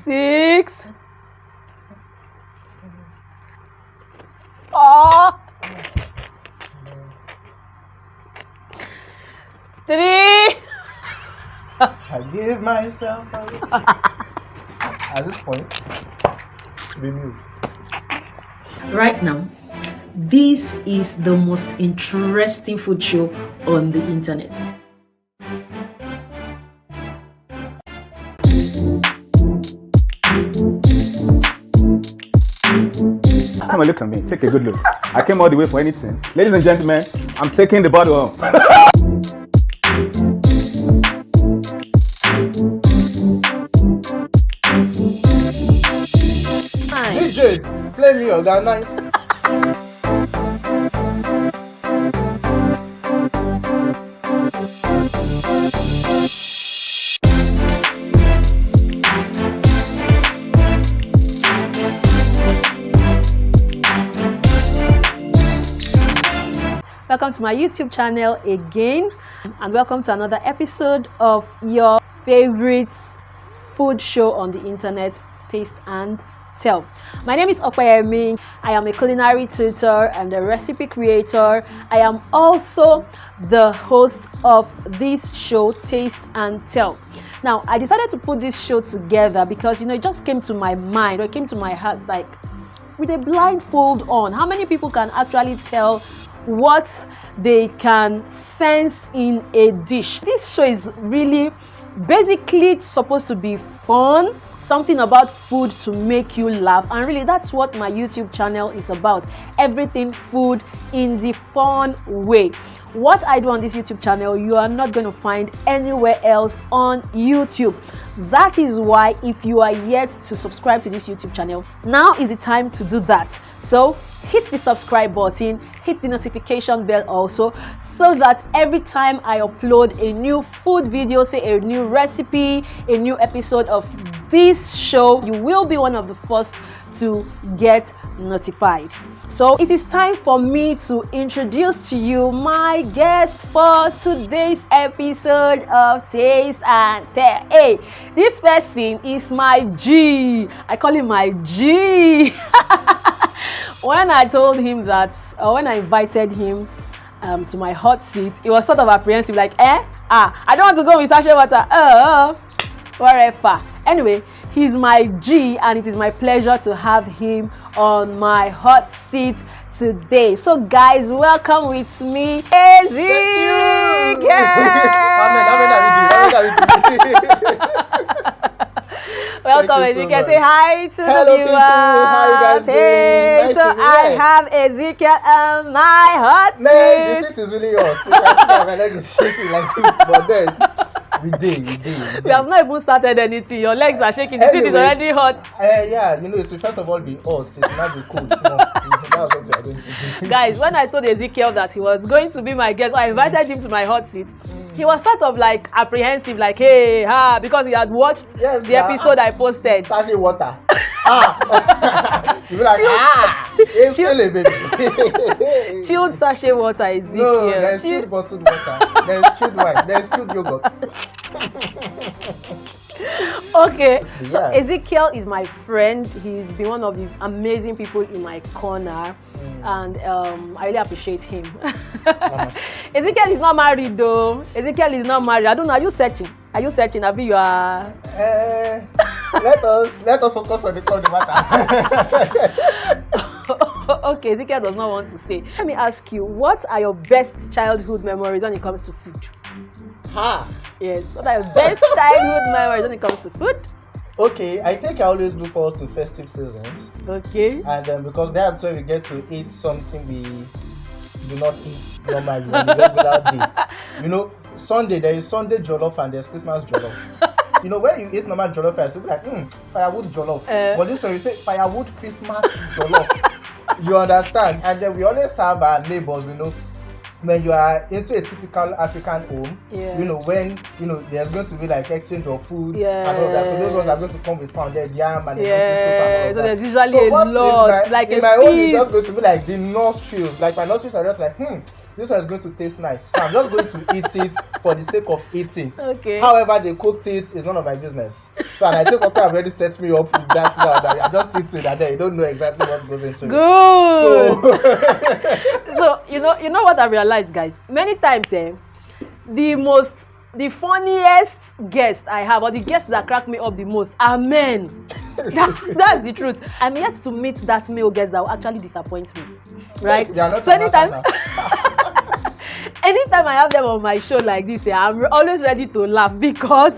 6, 4, 3. I give myself away. At this point, we move. Right now, this is the most interesting food show on the internet. Come and look at me. Take a good look. I came all the way for anything. Ladies and gentlemen, I'm taking the bottle home. DJ, play me your guy nice. Welcome to my YouTube channel again, and welcome to another episode of your favorite food show on the internet, Taste and Tell. My name is Opeyemi. I am a culinary tutor and a recipe creator. I am also the host of this show, Taste and Tell. Now, I decided to put this show together because, it just came to my mind, or it came to my heart, like, with a blindfold on. How many people can actually tell what they can sense in a dish? This show is really basically supposed to be fun, something about food to make you laugh, and really that's what my YouTube channel is about. Everything food in the fun way. What I do on this YouTube channel, you are not going to find anywhere else on YouTube. That is why, if you are yet to subscribe to this YouTube channel, now is the time to do that. So hit the subscribe button, hit the notification bell also, so that every time I upload a new food video, say a new recipe, a new episode of this show, you will be one of the first to get notified. So it is time for me to introduce to you my guest for today's episode of Taste and Tell. Hey, this person is my G. I call him my G. When I told him that, when I invited him to my hot seat, he was sort of apprehensive, like, I don't want to go with sachet water. Whatever. Anyway, he's my G, and it is my pleasure to have him on my hot seat today. So, guys, welcome with me, Ezekiel. Welcome, Ezekiel. Say hi to the viewers. How you guys doing? Nice so to be I here. have Ezekiel on my hot seat. Man, the seat is really hot. So I see that my leg is shaking like this, but then we did. We have not even started anything. Your legs are shaking. The seat is already hot. Yeah, it will first of all be hot. It will not be cool. So that's what we are going to do. Guys, when I told Ezekiel that he was going to be my guest, I invited him to my hot seat. He was sort of like apprehensive, like, hey, because he had watched the episode I posted. Sachet water. You be like, baby. Chilled sachet water, Ezekiel. No, there's chilled bottled water. There's chilled wine. There's chilled yogurt. Okay, so Yeah. Ezekiel is my friend. He's been one of the amazing people in my corner, and I really appreciate him. Ezekiel is not married though. Ezekiel is not married. I don't know. Are you searching? Abi, you are. Let us focus on the matter. Okay, Ezekiel does not want to say. Let me ask you, what are your best childhood memories when it comes to food? Yes, what are your best childhood memories when it comes to food? Okay, I think I always look forward to festive seasons. Okay. And because that's where we get to eat something we do not eat normally on a regular day. Sunday, there is Sunday jollof and there's Christmas jollof. When you eat normal jollof rice, you'll be like, firewood jollof. But this one, you say firewood Christmas jollof. You understand? And then we always have our neighbors, when you are into a typical African home, when there's going to be like exchange of food and all that. So those ones are going to come with pounded yam and soup and all so that. there's usually a lot, like in a my own, it's feast. just going to be like the nostrils. Like my nostrils are just like, this one is going to taste nice. So I'm just going to eat it for the sake of eating. Okay. However they cooked it is none of my business. So and I think Okpa already set me up with that now that I just eat it and then you don't know exactly what goes into Good. it. So you know what I realized, guys. Many times, the funniest guest I have, or the guests that crack me up the most, are men. That's the truth. I'm yet to meet that male guest that will actually disappoint me, right? So anytime I have them on my show like this, I'm always ready to laugh because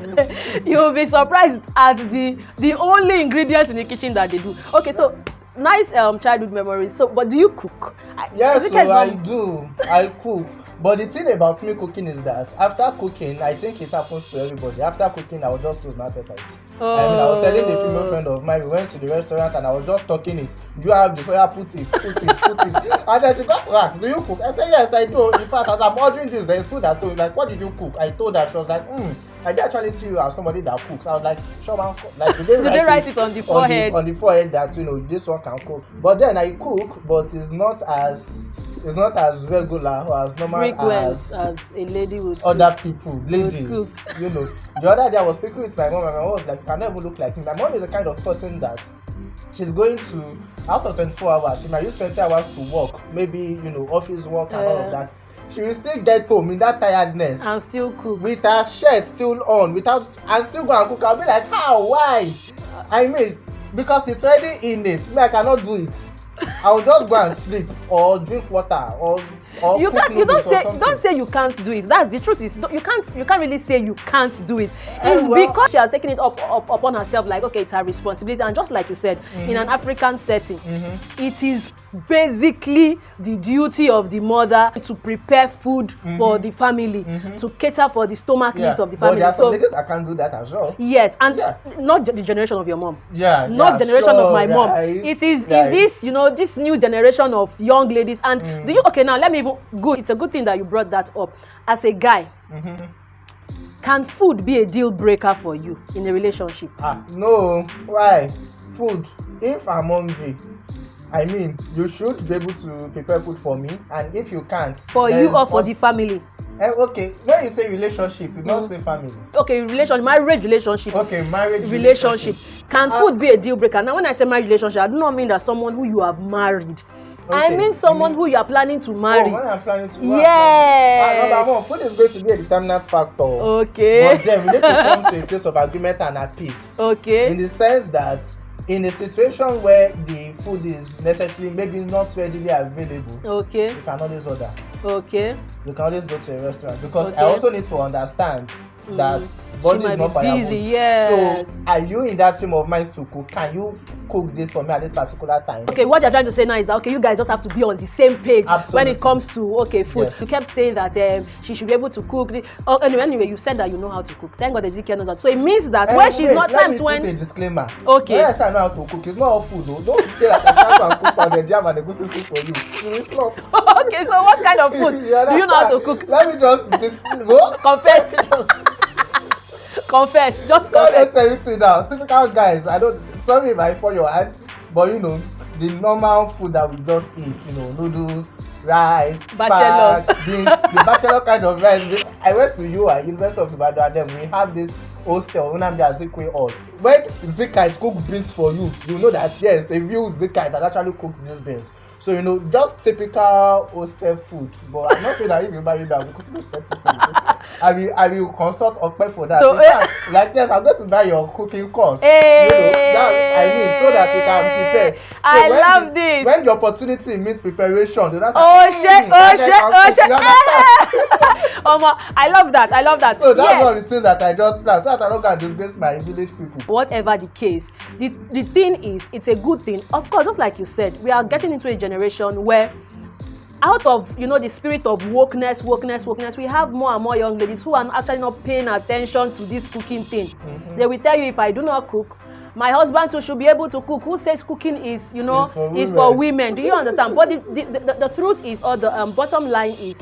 you'll be surprised at the only ingredients in the kitchen that they do. Okay, so nice childhood memories. So, but do you cook? Yes, so I do. I cook. But the thing about me cooking is that after cooking, I think it happens to everybody. After cooking, I will just lose my appetite. Oh. I mean, I was telling a female friend of mine, we went to the restaurant and I was just talking it. Do you have the fire? Put it. And then she got to ask, do you cook? I said, yes, I do. In fact, as I'm ordering this, there is food at home. Like, what did you cook? I told her. She was like, I did actually see you as somebody that cooks. I was like, sure, man. Like, did they write it on the forehead? On the forehead that, this one can cook. But then I cook, but it's not as regular or as normal as a lady would other people, ladies. Cook. The other day I was speaking with my mom and my mom was like, you can never look like me. My mom is the kind of person that she's going to, out of 24 hours, she might use 20 hours to work, maybe, office work and all of that. She will still get home in that tiredness and still cook with her shirt still on, and still go and cook. I'll be like, how? Why? I mean, because it's already in it. Me, I cannot do it. I will just go and sleep or drink water or you cook noodles or something. Don't say you can't do it. That's the truth. Is you can't really say you can't do it. It's because she has taken it upon herself, like, okay, it's her responsibility. And just like you said, in an African setting, it is basically the duty of the mother to prepare food for the family, to cater for the stomach needs of the family. But there are some ladies that can't do that as well. Yes, and not the generation of your mom. Not generation of my mom. It is in this, this new generation of young ladies. And now let me even go. It's a good thing that you brought that up. As a guy, can food be a deal breaker for you in a relationship? No. Why? Food. If I'm hungry, I mean, you should be able to prepare food for me, and if you can't, for you or for the family. Okay, when you say relationship, you don't say family. Okay, marriage relationship. Okay, marriage relationship. Can food be a deal breaker? Now, when I say marriage relationship, I do not mean that someone who you have married. Okay. I mean someone who you are planning to marry. When I'm planning to marry. Yes. Number one, food is going to be a determinant factor. Okay. But then we need to come to a place of agreement and at peace. Okay. In the sense that in a situation where the food is necessarily maybe not readily available, okay, you can always order. Okay. You can always go to a restaurant because I also need to understand that body is not firewood. Yes. So are you in that frame of mind to cook? Can you cook this for me at this particular time? Okay, what you're trying to say now is that you guys just have to be on the same page. Absolutely. When it comes to food. Yes. You kept saying that she should be able to cook. Anyway, you said that you know how to cook. Thank God Ezekiel knows that. So it means that when she's not times when. Let me put a disclaimer. Okay. Yes, I know how to cook. It's not all food though. Don't say that I can't cook for the jam and the goosey soup for you. You will flop. Okay, so what kind of food do you know how to cook? Let me just confess. Confess. Just confess. Don't say anything now. Typical guys. Sorry if I fall your hand, but the normal food that we just eat, noodles, rice, bachelor, beans, the bachelor kind of rice. I went to University of Ibadan, and then we have this hostel, Nnamdi Azikiwe Hall. When Zikite cook beans for you, you know that yes, a real Zikite has actually cooked these beans. So just typical hostel food. But I'm not saying that if you marry that, we cook hostel food for you. I will consult Okpe for that. So, like yes, I'm going to buy your cooking course. Hey. So that you can prepare. So I love this. When the opportunity means preparation, I love that. So that's all the things that I just planned. So that I don't go and disgrace my village people. Whatever the case, the thing is, it's a good thing. Of course, just like you said, we are getting into a generation where out of the spirit of wokeness, we have more and more young ladies who are actually not paying attention to this cooking thing. They will tell you, if I do not cook, my husband too should be able to cook. Who says cooking is for women? Do you understand? But the truth is, or the bottom line is,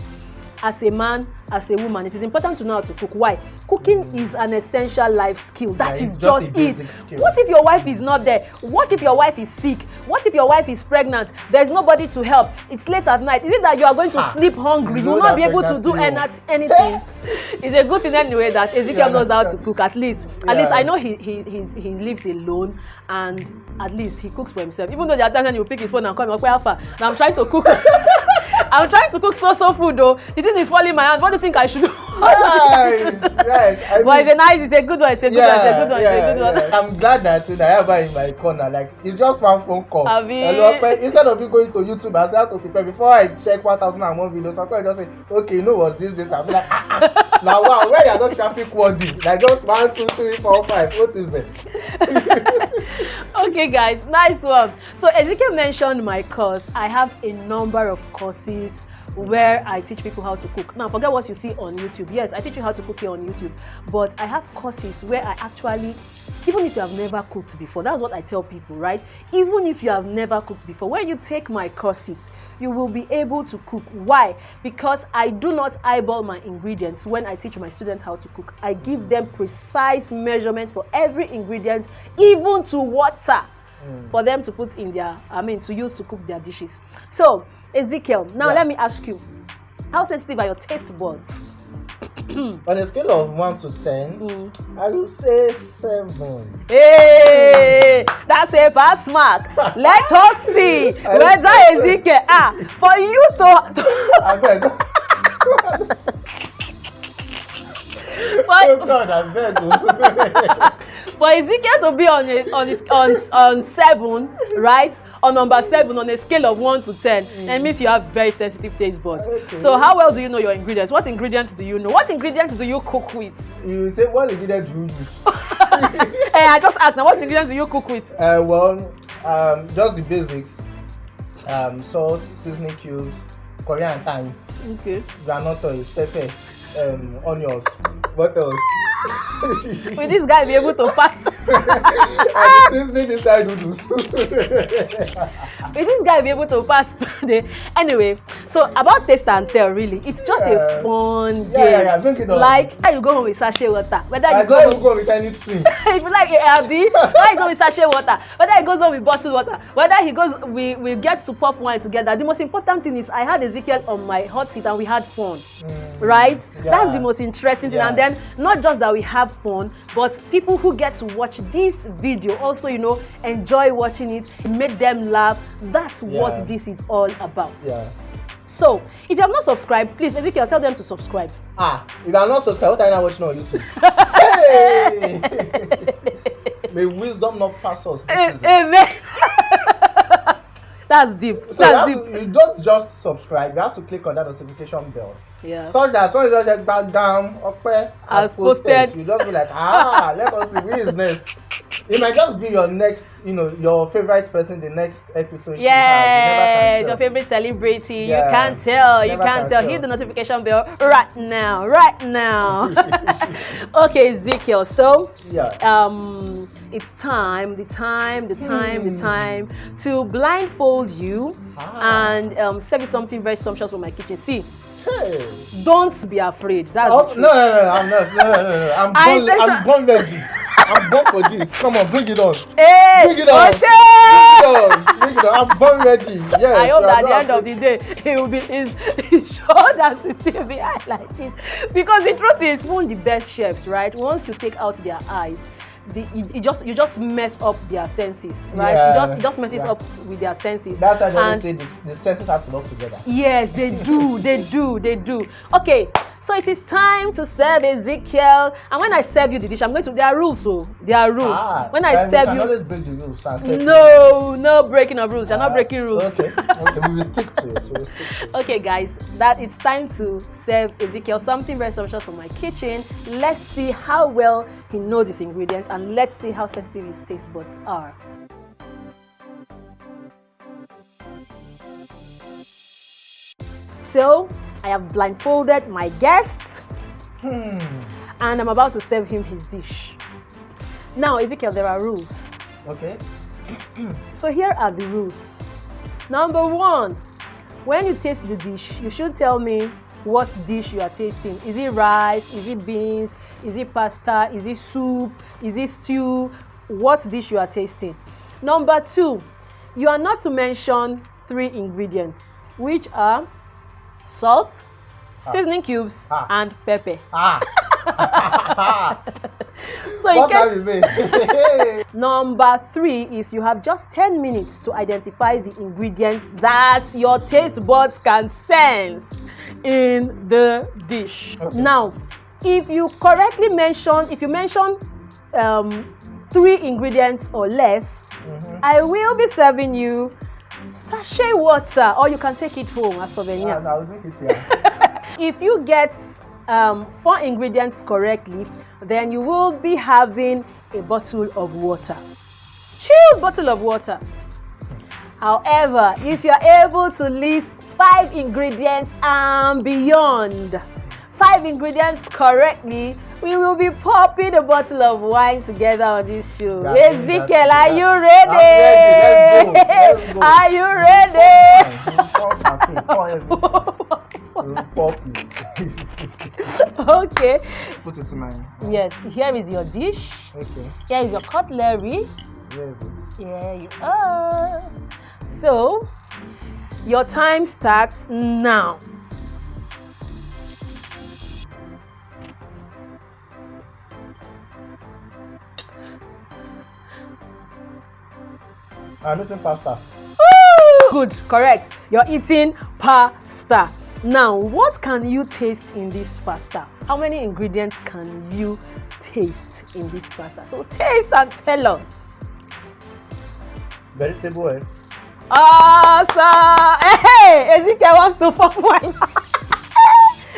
as a man, as a woman, it is important to know how to cook. Why? Cooking is an essential life skill. That is just it. What if your wife is not there? What if your wife is sick? What if your wife is pregnant? There's nobody to help. It's late at night. Is it that you are going to sleep hungry? You will not be able to do anything. It's a good thing anyway that Ezekiel knows how to cook. At least I know he lives alone, and at least he cooks for himself. Even though the other time he will pick his phone and call me, Alpha, now I'm trying to cook. I'm trying to cook so food though. The thing is falling in my hand. What do you think I should do? Right. But it's a good one. It's a good one. I'm glad that I have her in my corner. Like, it's just one phone call. Hello, instead of you going to YouTube, I have to prepare before I check 1001 videos. I just say, okay, you know what's this? I'll be like, now wow, where you're not traffic wording? Like just 1, 2, 3, 4, 5. What is it? Okay, guys, nice one. So Ezekiel mentioned my course. I have a number of courses where I teach people how to cook. Now, forget what you see on YouTube. Yes, I teach you how to cook here on YouTube, but I have courses where I actually, even if you have never cooked before, that's what I tell people, right? Even if you have never cooked before, when you take my courses, you will be able to cook. Why? Because I do not eyeball my ingredients when I teach my students how to cook. I give them precise measurements for every ingredient, even to water, for them to put in their, to use to cook their dishes. So, Ezekiel, now let me ask you, how sensitive are your taste buds? On a scale of 1 to 10, I will say 7. Hey, that's a pass mark. Let us see whether Ezekiel, for you to Oh God, I beg. For Ezekiel to be on 7, right? On number 7 on a scale of 1 to 10, that means you have very sensitive taste buds. Okay. So how well do you know your ingredients? What ingredients do you know? What ingredients do you cook with? You say what ingredients do you use? Hey, I just asked now, what ingredients do you cook with? Just the basics. Salt, seasoning cubes, Korean thyme, groundnut oil, pepper, onions. What else? Will this guy be able to pass? Seasoning inside noodles. Will this guy be able to pass today? Anyway, so about taste and tell, really, it's just a fun game. Yeah, bring it on. Like, how you go home with sachet water? Whether you go with anything. If you like ARB, why you go with sachet water? Whether he goes on with bottled water, whether he goes, we get to pop wine together. The most important thing is I had Ezekiel on my hot seat and we had fun, right? Yeah. That's the most interesting thing. And then not just that we have fun, but people who get to watch this video also, enjoy watching it, make them laugh. That's what this is all about. Yeah. So, if you have not subscribed, please, Ezekiel, tell them to subscribe. If you are not subscribed, what are you not watching on YouTube? Hey! May wisdom not pass us. Amen. That's deep. So you don't just subscribe, you have to click on that notification bell. Yeah. Such that as soon as you just back down, as posted, you just be like, let us see who is next. It might just be your next, your favorite person, the next episode. Yes, your favorite celebrity. Yeah. You can't tell. You can't tell. Hit the notification bell right now. Right now. Okay, Ezekiel. So, it's time to blindfold you and serve you something very sumptuous from my kitchen. See. Hey. Don't be afraid. That's no, I'm not. No. I'm born ready. I'm born for this. Come on, bring it on. Hey, bring it on. Bring it on. I'm born ready. Yes. I hope that at the end of the day, it will be his shoulders will still be high like this. Because the truth is, even the best chefs, right? Once you take out their eyes, you just mess up their senses, right? Yeah, it just messes up with their senses. That's why I always say the senses have to work together. Yes, they do. Okay, so it is time to serve Ezekiel. And when I serve you the dish, there are rules, there are rules. When I serve you, always break the rules. No breaking of rules. You're not breaking rules. Okay, we will stick to it. Okay, guys, that it's time to serve Ezekiel something very sumptuous from my kitchen. Let's see how well he knows his ingredients, and let's see how sensitive his taste buds are. So, I have blindfolded my guests, and I'm about to serve him his dish. Now, Ezekiel, there are rules. Okay. So here are the rules. Number 1, when you taste the dish, you should tell me what dish you are tasting. Is it rice? Is it beans? Is it pasta? Is it soup? Is it stew? What dish you are tasting? Number 2, you are not to mention 3 ingredients, which are salt, seasoning cubes, and pepper. So in What case, have you made? number 3 is you have just 10 minutes to identify the ingredients that your taste buds can sense in the dish. Okay. Now, if you mention 3 ingredients or less, I will be serving you sachet water, or you can take it home as souvenir. I'll drink it here. If you get 4 ingredients correctly, then you will be having a bottle of water. Chilled bottle of water. However, if you're able to list 5 ingredients and beyond, 5 ingredients correctly, we will be popping a bottle of wine together on this show. Yeah, Ezekiel, are you I'm ready? ready. Let's go. Are you ready? Okay. Put it in my. Yes, here is your dish. Okay. Here is your cutlery. Where is it? Here you are. So, your time starts now. I'm missing pasta. Good, correct. You're eating pasta. Now, what can you taste in this pasta? How many ingredients can you taste in this pasta? So taste and tell us. Vegetable oil. Awesome! Hey, Ezekiel wants to form my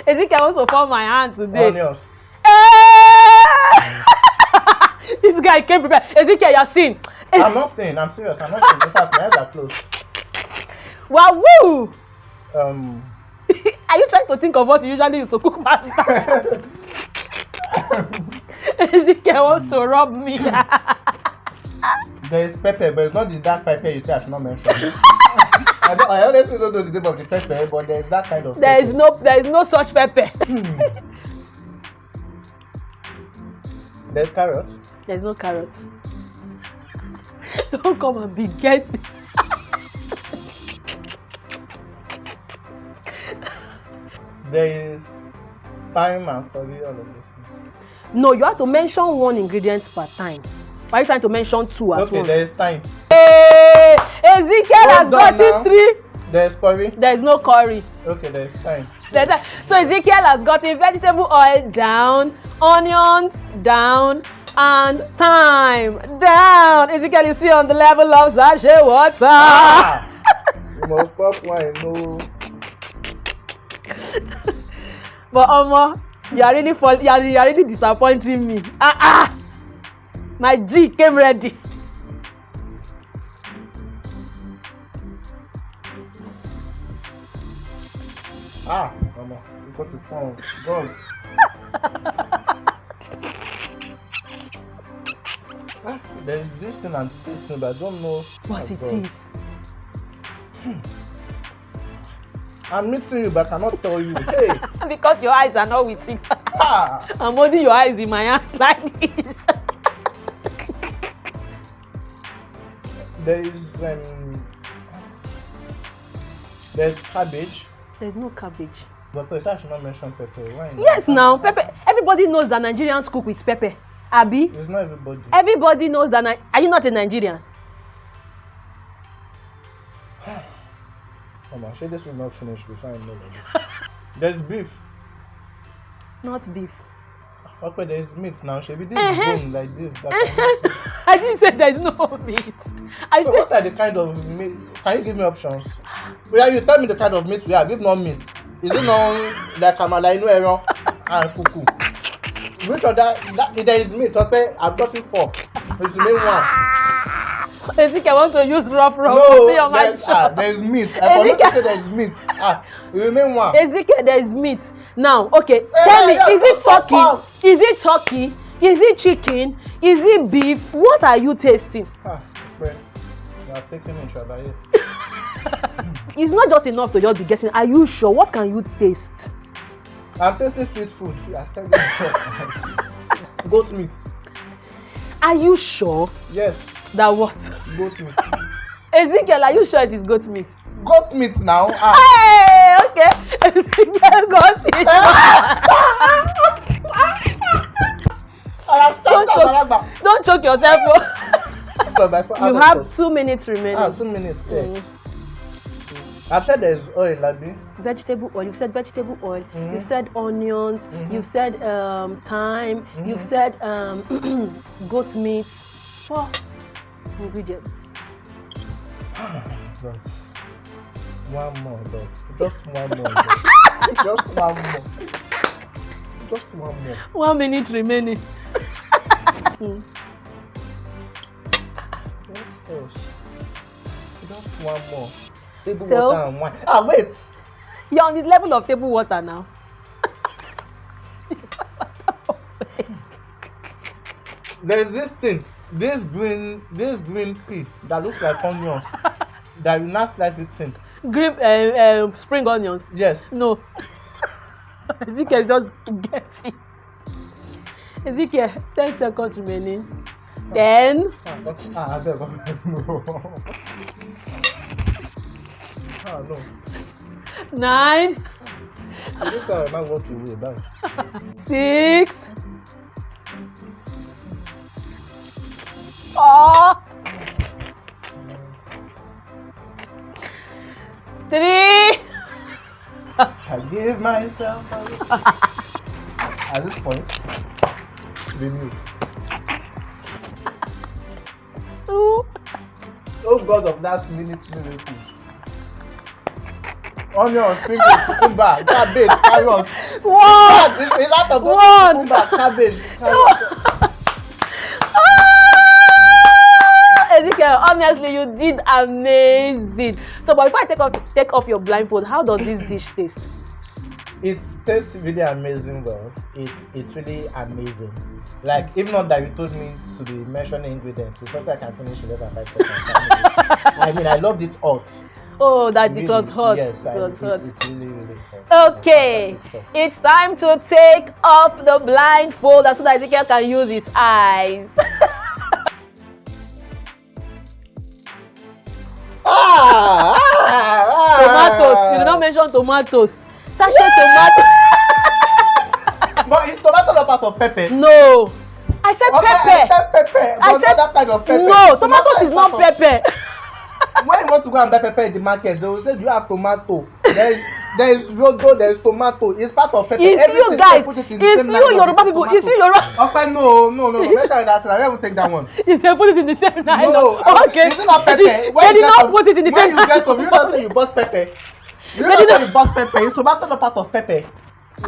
Ezekiel wants to form my hand today. Onions. Hey! This guy came prepared. Ezekiel, you're seeing. I'm not saying. I'm serious. I'm not saying. In fact, my eyes are closed. Wow! Are you trying to think of what you usually use to cook pasta? Ezekiel wants to rob me. There is pepper, but it's not the dark pepper you say I should not mention. I honestly don't know the name of the pepper, but there is that kind of There pepper. is no such pepper. There's carrot. There's no carrots. Don't come and be guessing. There is thyme and curry, all of this. No, you have to mention 1 ingredient per time. Why are you trying to mention 2 at Okay, once? there is thyme. Hey, Ezekiel has Well done gotten now. 3. There is curry. There is no curry. Okay, there is thyme. So Ezekiel has gotten vegetable oil down, onions down, and thyme down. Ezekiel, you see on the level of sachet water. Ah! You must pop wine, no. But Omo, you are really disappointing me. My G came ready. Mama, you got the phone. Go. There's this thing I'm tasting, but I don't know What it God. is. I'm mixing you, but I cannot tell you. Hey, Because your eyes are not with it. ah, I'm holding your eyes in my hand like this. there's cabbage. There's no cabbage. But first, I should not mention pepper. Why? Yes, now pepper. Everybody knows that Nigerians cook with pepper. Abi, It's not everybody. everybody knows that. Are you not a Nigerian? Mama, sure this will not finish before I know this. There's beef. Not beef. Okay, there's meat now. Should be this bone like this. That can mix it. I didn't say there's no meat. I So said what are the kind of meat? Can you give me options? Yeah, you tell me the kind of meat we have. If not meat, is it not like amala, inu ẹran, and fufu? Which of that there is meat? Okay, I've got it 4. It's the main one. Ezekiel want to use rough No, on my shirt. there's meat. I forgot to say there's meat. The main one. Ezekiel, there is meat. Now, okay, Hey, tell me, yeah, is it stop, turkey? stop. Is it turkey? Is it chicken? Is it beef? What are you tasting? Friend, you are taking me trouble here. It's not just enough to just be guessing. Are you sure? What can you taste? I'm tasting sweet food. I tell you the truth. Goat meat. Are you sure Yes, that what? goat meat. Ezekiel, are you sure it is goat meat? Goat meat now. Hey, okay. Ezekiel got it. Don't choke yourself. You have 2 minutes remaining. 2 minutes. Okay. I said there's oil, Labi. Vegetable oil. You said vegetable oil. You said onions. You said thyme. You said goat meat. 4 ingredients. But one more, dog. Just one more. Just one more. Just one more. 1 minute remaining. What else? Just one more. Table So? water and wine. Wait. You're on the level of table water now. There's this thing. This green pea that looks like onions. That you now slice it thin. Green spring onions. Yes. No. Ezekiel just guessing. Ezekiel, 10 seconds remaining. 10. Okay. I beg. No. No. 9. This time I might walk away. Bye. 6. 4. 3. I give myself away. At this point, the new. 2. Oh God of last minute miracles. Onion, sprinkles, cucumber, cabbage, carrot. 1. It's out of those One. cucumber, cabbage, carrot. Ezekiel, honestly, you did amazing. So, but before I take off your blindfold, how does this dish taste? It tastes really amazing, well. It's really amazing. Like, if not that you told me to be mentioning ingredients, it's something I can finish in less than 5 seconds. I mean, I loved it hot. Oh, that Really, it was hot. Yes, it was hot. it's really, really hot. Okay, Fantastic stuff. it's time to take off the blindfold so that Ezekiel can use his eyes. Tomatoes. You did not mention tomatoes. Sachet tomatoes. But is tomato not part of pepper? No. I said Okay, pepper. I said pepper. I But said not that kind of pepper. no. Tomatoes is not part of- pepper. When you want to go and buy pepper in the market, they will say, do you have tomato? There is rodo, there is tomato. It's part of pepper. It's Everything you guys. put it in the It's same you nylon, Yoruba it's people. tomato. It's you Yoruba. Okay, no. Let's try that. I won't take that one. If they put it in the same nylon. No. Okay. Is it not pepper? They did not put it in the when same you get home, you don't say you bought pepper. You don't say you bought pepper. Is tomato not part of pepper?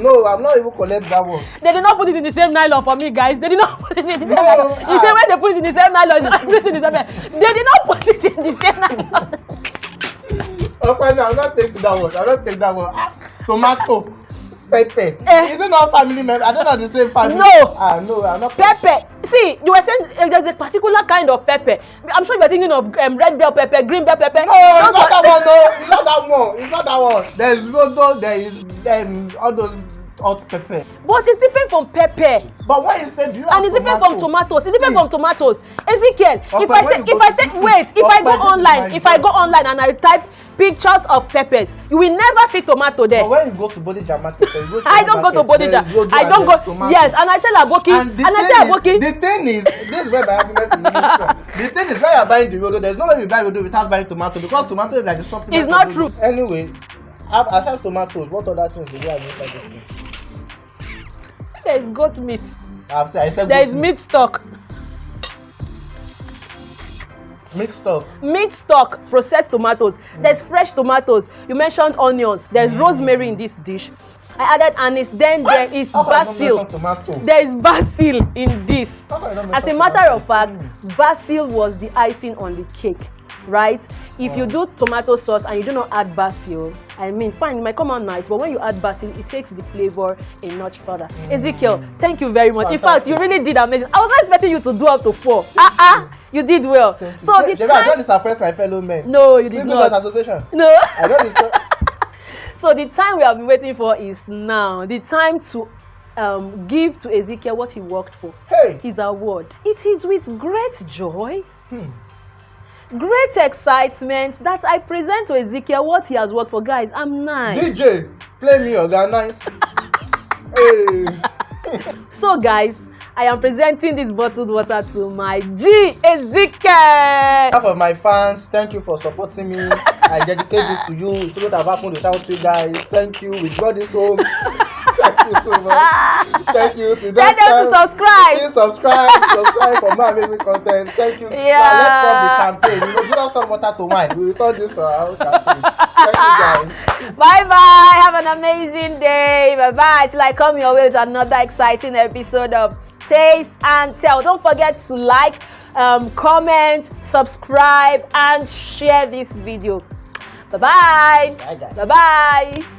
No, I'm not even collect that one. They did not put it in the same nylon for me, guys. They did not put it in the same No, nylon. You say when they put it in the same nylon, it's not put it in the same nylon. They did not put it in the same nylon. Okay, no, I'm not taking that one. Tomato, pepper. Is it not family member? I don't know the same family. No. No, I'm not. Pepper. See, you were saying there's a particular kind of pepper. I'm sure you were thinking of red bell pepper, green bell pepper. No, it's not that one. No, it's not that one. It's not that one. There's rodo. There is all those hot pepper. But it's different from pepper. But when you say, do you have And it's different from tomatoes. It's different See. from tomatoes. Ezekiel, Okay, if I when say, you if go I to- say, wait, if I go Okay, this is online, my if I job. go online and I type pictures of peppers, you will never see tomato there. But when you go to Bodija market, you go to I don't go to Bodija. I don't go. Yes, and I tell Aboki, and I tell Aboki, the thing is, this is where my happiness is really strong. The thing is, when you're buying the rodo, there's no way you buy rodo without buying tomato because tomato is like the supplement. It's not of true. rodo. Anyway, aside tomatoes, what other things do you have inside this thing? there is goat meat. I said There goat is meat stock. Meat stock. Meat stock, processed tomatoes. There's fresh tomatoes. You mentioned onions. There's rosemary in this dish. I added anise. Then there is How come I don't basil. mention tomato? There is basil in this. How come I don't As a mention matter tomato? of fact, basil was the icing on the cake, right? If you do tomato sauce and you do not add basil, I mean, fine, it might come out nice, but when you add basil, it takes the flavor a notch further. Ezekiel, thank you very much. In fact, you really did amazing. I was not expecting you to do up to 4. You did well. So the Jeba, I don't time, disappoint my fellow men. no, you did Single not. Girls Association. No. I don't disturb. So the time we have been waiting for is now. The time to give to Ezekiel what he worked for. Hey. His award. It is with great joy great excitement that I present to Ezekiel what he has worked for. Guys, I'm nice. DJ, play me organize. Hey. So guys, I am presenting this bottled water to my G, Ezekiel. On behalf of my fans, thank you for supporting me. I dedicate this to you. It wouldn't have happened without you guys. Thank you. We brought this home. Thank you so much. Thank you. To Tell them to subscribe. Please subscribe for more amazing content. Thank you. Yeah. Now let's stop the champagne. You know, Jesus turn water to wine. We will turn this to our own champagne. Thank you guys. Bye bye. Have an amazing day. Bye bye. Till I come your way with another exciting episode of Taste and Tell. Don't forget to like, comment, subscribe, and share this video. Bye bye. Bye, guys. Bye bye.